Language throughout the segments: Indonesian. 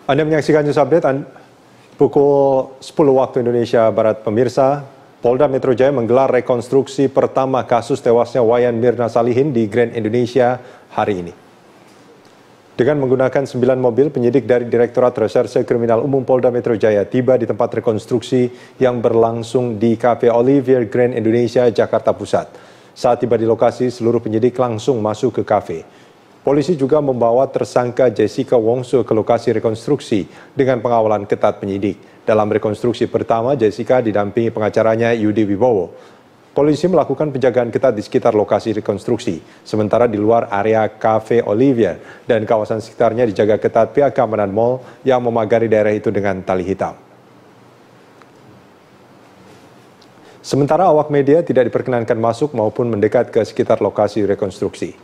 Anda menyaksikan News Update pukul 10 waktu Indonesia Barat. Pemirsa, Polda Metro Jaya menggelar rekonstruksi pertama kasus tewasnya Wayan Mirna Salihin di Grand Indonesia hari ini. Dengan menggunakan 9 mobil, penyidik dari Direktorat Reserse Kriminal Umum Polda Metro Jaya tiba di tempat rekonstruksi yang berlangsung di Cafe Olivier Grand Indonesia, Jakarta Pusat. Saat tiba di lokasi, seluruh penyidik langsung masuk ke kafe. Polisi juga membawa tersangka Jessica Wongso ke lokasi rekonstruksi dengan pengawalan ketat penyidik. Dalam rekonstruksi pertama, Jessica didampingi pengacaranya Yudi Wibowo. Polisi melakukan penjagaan ketat di sekitar lokasi rekonstruksi, sementara di luar area Cafe Olivier dan kawasan sekitarnya dijaga ketat pihak keamanan mal yang memagari daerah itu dengan tali hitam. Sementara awak media tidak diperkenankan masuk maupun mendekat ke sekitar lokasi rekonstruksi.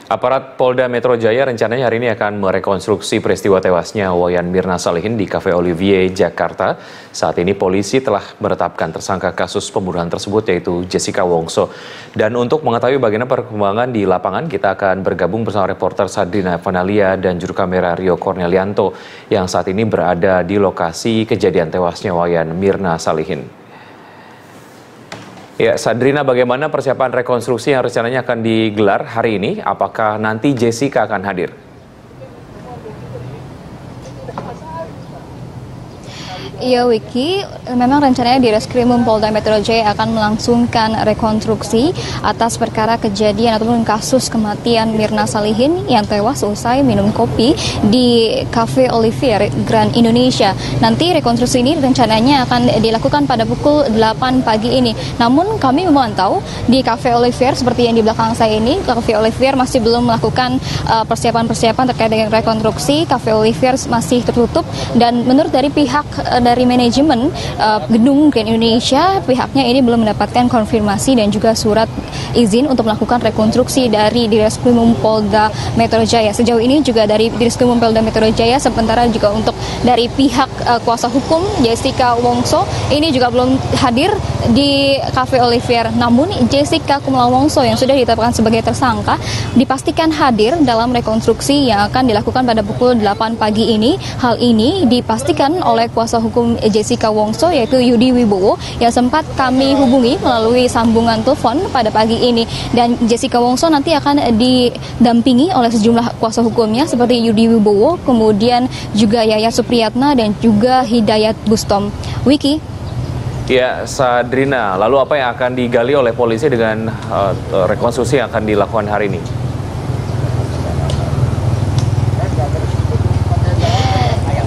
Aparat Polda Metro Jaya rencananya hari ini akan merekonstruksi peristiwa tewasnya Wayan Mirna Salihin di Cafe Olivier, Jakarta. Saat ini polisi telah menetapkan tersangka kasus pembunuhan tersebut yaitu Jessica Wongso. Dan untuk mengetahui bagaimana perkembangan di lapangan, kita akan bergabung bersama reporter Sadrina Vanalia dan juru kamera Rio Cornelianto yang saat ini berada di lokasi kejadian tewasnya Wayan Mirna Salihin. Ya, Sadrina, bagaimana persiapan rekonstruksi yang rencananya akan digelar hari ini? Apakah nanti Jessica akan hadir? Iya, Wiki, memang rencananya di Reskrimum Polda Metro Jaya akan melangsungkan rekonstruksi atas perkara kejadian ataupun kasus kematian Mirna Salihin yang tewas usai minum kopi di Cafe Olivier Grand Indonesia. Nanti rekonstruksi ini rencananya akan dilakukan pada pukul 8 pagi ini. Namun kami memantau di Cafe Olivier seperti yang di belakang saya ini, Cafe Olivier masih belum melakukan persiapan-persiapan terkait dengan rekonstruksi. Cafe Olivier masih tertutup dan menurut dari pihak dari manajemen gedung Grand Indonesia, pihaknya ini belum mendapatkan konfirmasi dan juga surat izin untuk melakukan rekonstruksi dari Direskrimum Polda Metro Jaya. Sejauh ini juga dari Direskrimum Polda Metro Jaya, sementara juga untuk dari pihak kuasa hukum Jessica Wongso ini juga belum hadir di Cafe Olivier. Namun Jessica Kumala Wongso yang sudah ditetapkan sebagai tersangka dipastikan hadir dalam rekonstruksi yang akan dilakukan pada pukul 8 pagi ini. Hal ini dipastikan oleh kuasa hukum Jessica Wongso yaitu Yudi Wibowo yang sempat kami hubungi melalui sambungan telepon pada pagi ini. Dan Jessica Wongso nanti akan didampingi oleh sejumlah kuasa hukumnya seperti Yudi Wibowo, kemudian juga Yayat Supriyatna dan juga Hidayat Bustom. Wiki. Ya, Sadrina, lalu apa yang akan digali oleh polisi dengan rekonstruksi yang akan dilakukan hari ini?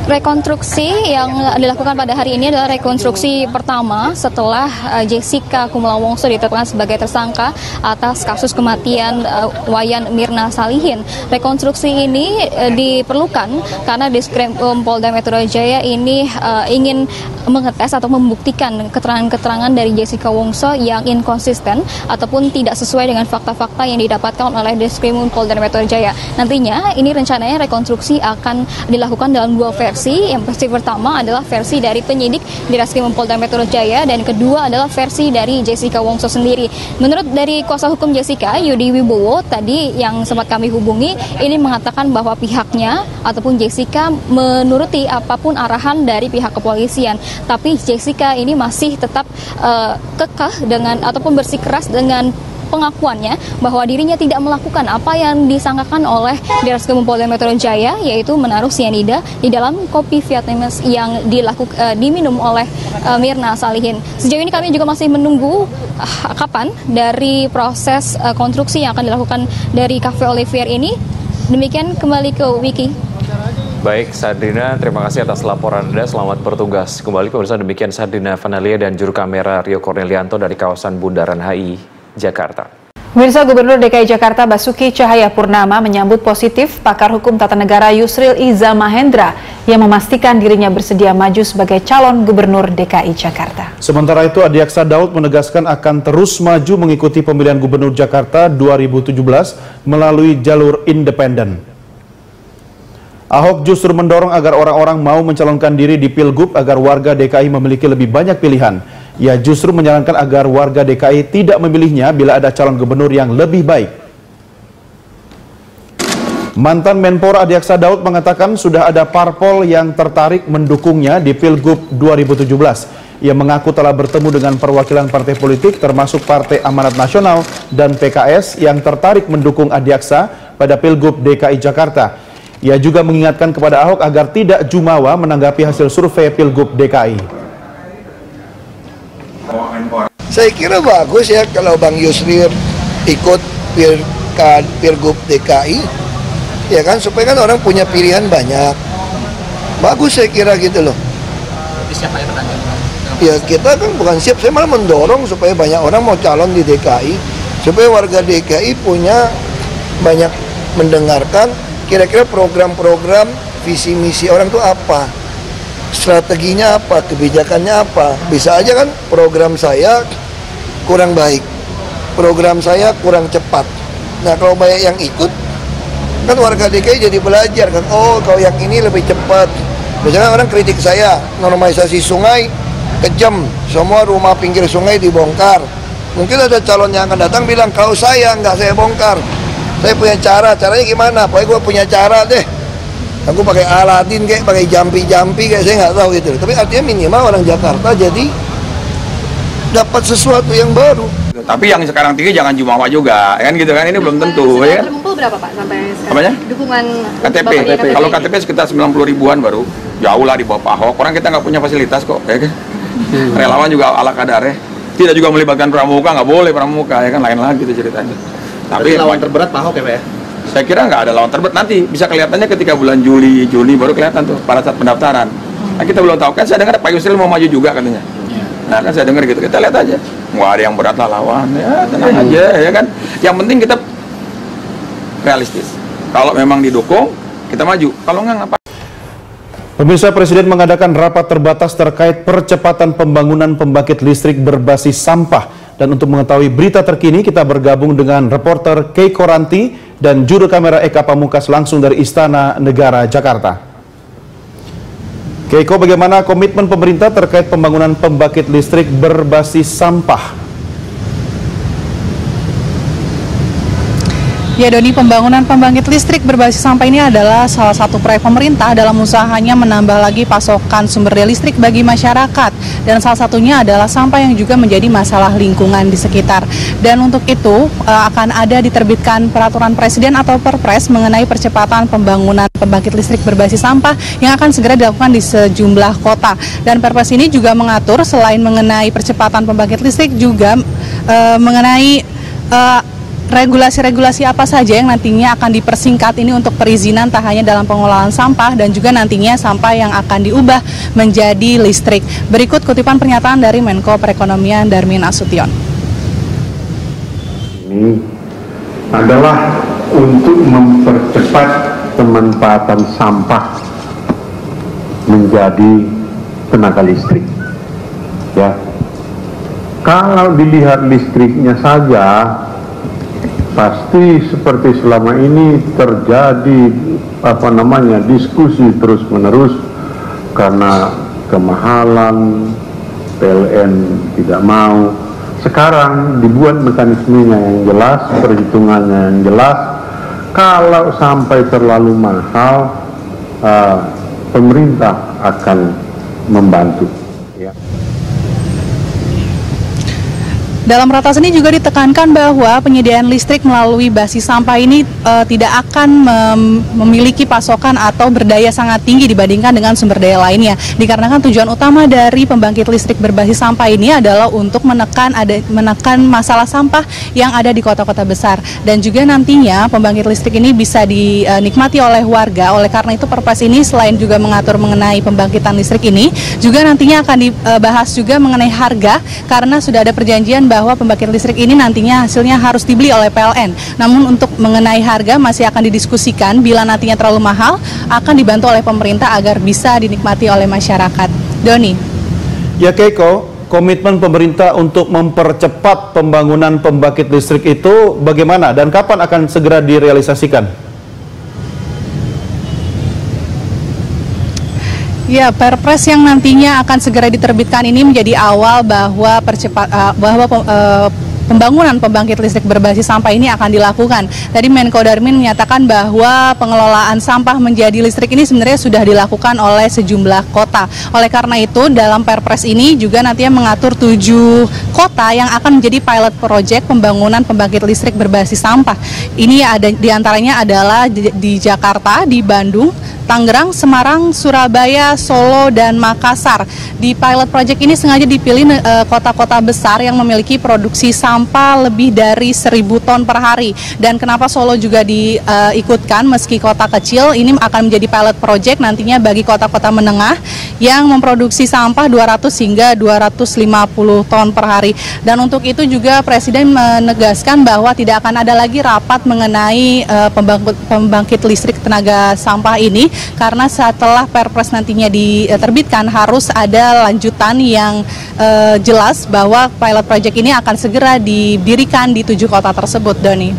Rekonstruksi yang dilakukan pada hari ini adalah rekonstruksi pertama setelah Jessica Kumala Wongso ditetapkan sebagai tersangka atas kasus kematian Wayan Mirna Salihin. Rekonstruksi ini diperlukan karena Direskrimum Polda Metro Jaya ini ingin mengetes atau membuktikan keterangan-keterangan dari Jessica Wongso yang inkonsisten ataupun tidak sesuai dengan fakta-fakta yang didapatkan oleh Direskrimum Polda Metro Jaya. Nantinya ini rencananya rekonstruksi akan dilakukan dalam dua versi. Yang versi pertama adalah versi dari penyidik Direskrimum Polda Metro Jaya dan kedua adalah versi dari Jessica Wongso sendiri. Menurut dari kuasa hukum Jessica, Yudi Wibowo tadi yang sempat kami hubungi ini mengatakan bahwa pihaknya ataupun Jessica menuruti apapun arahan dari pihak kepolisian. Tapi Jessica ini masih tetap kekeh dengan ataupun bersikeras dengan pengakuannya bahwa dirinya tidak melakukan apa yang disangkakan oleh Direskrimum Polda Metro Jaya, yaitu menaruh sianida di dalam kopi Vietnamese yang diminum oleh Mirna Salihin. Sejauh ini kami juga masih menunggu kapan dari proses konstruksi yang akan dilakukan dari Cafe Olivier ini. Demikian, kembali ke Wiki. Baik, Sadrina, terima kasih atas laporan Anda. Selamat bertugas kembali. Pemirsa, demikian Sadrina Vanalia dan juru kamera Rio Cornelianto dari kawasan Bundaran HI, Jakarta. Pemirsa, Gubernur DKI Jakarta Basuki Cahayapurnama menyambut positif pakar hukum tata negara Yusril Iza Mahendra yang memastikan dirinya bersedia maju sebagai calon Gubernur DKI Jakarta. Sementara itu, Adiaksa Daud menegaskan akan terus maju mengikuti pemilihan Gubernur Jakarta 2017 melalui jalur independen. Ahok justru mendorong agar orang-orang mau mencalonkan diri di Pilgub agar warga DKI memiliki lebih banyak pilihan. Ia justru menyarankan agar warga DKI tidak memilihnya bila ada calon gubernur yang lebih baik. Mantan Menpora Adiaksa Daud mengatakan sudah ada parpol yang tertarik mendukungnya di Pilgub 2017. Ia mengaku telah bertemu dengan perwakilan partai politik termasuk Partai Amanat Nasional dan PKS yang tertarik mendukung Adiaksa pada Pilgub DKI Jakarta. Ia juga mengingatkan kepada Ahok agar tidak jumawa menanggapi hasil survei Pilgub DKI. Saya kira bagus ya kalau Bang Yusril ikut Pilgub DKI. Ya kan, supaya kan orang punya pilihan banyak. Bagus saya kira gitu loh. Siapa yang bertanya? Ya kita kan bukan siap, saya malah mendorong supaya banyak orang mau calon di DKI. Supaya warga DKI punya banyak mendengarkan kira-kira program-program visi misi orang itu apa. Strateginya apa, kebijakannya apa. Bisa aja kan program saya kurang baik. Program saya kurang cepat. Nah kalau banyak yang ikut, kan warga DKI jadi belajar kan, oh kalau yang ini lebih cepat. Misalnya orang kritik saya, normalisasi sungai kejam, semua rumah pinggir sungai dibongkar. Mungkin ada calon yang akan datang bilang, kalau saya nggak saya bongkar, saya punya caranya gimana, pokoknya gue punya cara deh. Aku pakai Aladin kayak, pakai jampi-jampi kayak, saya nggak tahu gitu. Tapi artinya minimal orang Jakarta jadi dapat sesuatu yang baru. Tapi yang sekarang tinggi jangan jumawa juga, kan gitu kan, ini belum tentu ya. Terkumpul berapa Pak sampai sekarang? Apanya? Dukungan KTP. Kalau KTP sekitar 90 ribuan baru, jauh lah di bawah Pak Ahok. Orang kita nggak punya fasilitas kok, ya kan? Relawan juga ala kadarnya. Tidak juga melibatkan pramuka, nggak boleh pramuka, ya kan, lain lagi gitu ceritanya. Tapi lawan terberat Pak Ahok ya Pak ya? Saya kira nggak ada lawan terberat, nanti bisa kelihatannya ketika bulan Juli, Juni baru kelihatan tuh pada saat pendaftaran. Nah kita belum tahu, kan saya dengar Pak Yusril mau maju juga katanya. Nah kan saya dengar gitu, kita lihat aja. Nggak ada yang berat lah lawan, ya tenang aja ya kan. Yang penting kita realistis. Kalau memang didukung, kita maju. Kalau nggak ngapa. Pemirsa, Presiden mengadakan rapat terbatas terkait percepatan pembangunan pembangkit listrik berbasis sampah. Dan untuk mengetahui berita terkini, kita bergabung dengan reporter Keiko Ranti dan juru kamera Eka Pamungkas langsung dari Istana Negara, Jakarta. Keiko, bagaimana komitmen pemerintah terkait pembangunan pembangkit listrik berbasis sampah? Ya Doni, pembangunan pembangkit listrik berbasis sampah ini adalah salah satu proyek pemerintah dalam usahanya menambah lagi pasokan sumber daya listrik bagi masyarakat. Dan salah satunya adalah sampah yang juga menjadi masalah lingkungan di sekitar. Dan untuk itu akan ada diterbitkan peraturan presiden atau perpres mengenai percepatan pembangunan pembangkit listrik berbasis sampah yang akan segera dilakukan di sejumlah kota. Dan perpres ini juga mengatur selain mengenai percepatan pembangkit listrik juga mengenai regulasi-regulasi apa saja yang nantinya akan dipersingkat ini untuk perizinan tak hanya dalam pengelolaan sampah dan juga nantinya sampah yang akan diubah menjadi listrik. Berikut kutipan pernyataan dari Menko Perekonomian Darmin Nasution. Ini adalah untuk mempercepat pemanfaatan sampah menjadi tenaga listrik. Ya, kalau dilihat listriknya saja, pasti seperti selama ini terjadi diskusi terus-menerus karena kemahalan, PLN tidak mau. Sekarang dibuat mekanismenya yang jelas, perhitungannya yang jelas. Kalau sampai terlalu mahal, pemerintah akan membantu. Ya. Dalam ratas ini juga ditekankan bahwa penyediaan listrik melalui basis sampah ini tidak akan memiliki pasokan atau berdaya sangat tinggi dibandingkan dengan sumber daya lainnya. Dikarenakan tujuan utama dari pembangkit listrik berbasis sampah ini adalah untuk menekan masalah sampah yang ada di kota-kota besar. Dan juga nantinya pembangkit listrik ini bisa dinikmati oleh warga. Oleh karena itu Perpres ini selain juga mengatur mengenai pembangkitan listrik ini, juga nantinya akan dibahas juga mengenai harga karena sudah ada perjanjian bahwa pembangkit listrik ini nantinya hasilnya harus dibeli oleh PLN. Namun untuk mengenai harga masih akan didiskusikan, bila nantinya terlalu mahal akan dibantu oleh pemerintah agar bisa dinikmati oleh masyarakat. Doni. Ya Keiko, komitmen pemerintah untuk mempercepat pembangunan pembangkit listrik itu bagaimana dan kapan akan segera direalisasikan? Ya, Perpres yang nantinya akan segera diterbitkan ini menjadi awal bahwa pembangunan pembangkit listrik berbasis sampah ini akan dilakukan. Tadi Menko Darmin menyatakan bahwa pengelolaan sampah menjadi listrik ini sebenarnya sudah dilakukan oleh sejumlah kota. Oleh karena itu, dalam Perpres ini juga nantinya mengatur 7 kota yang akan menjadi pilot project pembangunan pembangkit listrik berbasis sampah. Ini ada diantaranya adalah di Jakarta, di Bandung, Tangerang, Semarang, Surabaya, Solo, dan Makassar. Di pilot project ini sengaja dipilih kota-kota besar yang memiliki produksi sampah lebih dari 1.000 ton per hari. Dan kenapa Solo juga diikutkan meski kota kecil, ini akan menjadi pilot project nantinya bagi kota-kota menengah yang memproduksi sampah 200 hingga 250 ton per hari. Dan untuk itu juga Presiden menegaskan bahwa tidak akan ada lagi rapat mengenai pembangkit listrik tenaga sampah ini, karena setelah Perpres nantinya diterbitkan harus ada lanjutan yang jelas bahwa pilot project ini akan segera didirikan di 7 kota tersebut, Doni.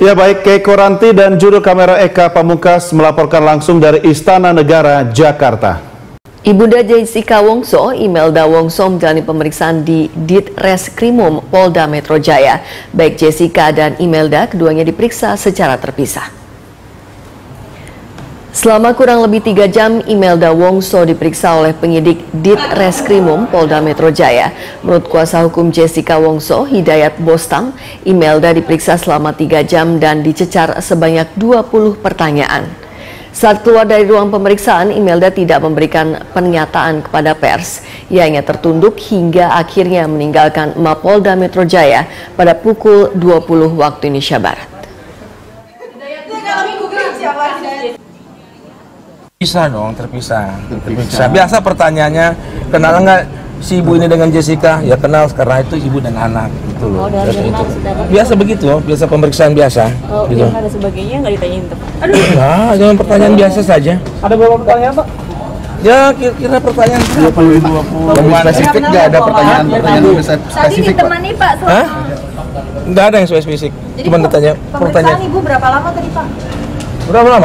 Ya baik, Keiko Ranti dan juru kamera Eka Pamungkas melaporkan langsung dari Istana Negara, Jakarta. Ibunda Jessica Wongso, Imelda Wongso menjalani pemeriksaan di Ditreskrimum Polda Metro Jaya. Baik Jessica dan Imelda, keduanya diperiksa secara terpisah. Selama kurang lebih 3 jam, Imelda Wongso diperiksa oleh penyidik Ditreskrimum Polda Metro Jaya. Menurut kuasa hukum Jessica Wongso, Hidayat Bostam, Imelda diperiksa selama 3 jam dan dicecar sebanyak 20 pertanyaan. Saat keluar dari ruang pemeriksaan, Imelda tidak memberikan pernyataan kepada pers. Ia hanya tertunduk hingga akhirnya meninggalkan Mapolda Metro Jaya pada pukul 20 waktu Indonesia Barat. Bisa dong, terpisah. Biasa pertanyaannya, kenal nggak si ibu ini dengan Jessica? Ya kenal, karena itu ibu dan anak gitu loh. Biasa begitu, biasa pemeriksaan biasa. Oh, gitu. Yang ada sebagainya nggak ditanyain teman. Nah, jangan pertanyaan biasa saja. Ada berapa pertanyaan, Pak? Ya kira-kira pertanyaan 20. Spesifik nggak ada pertanyaan spesifik. Tadi ditemani Pak selama. Nggak ada yang spesifik. Cuma ditanya pertanyaan. Pemeriksaan ibu berapa lama tadi Pak? Berapa lama?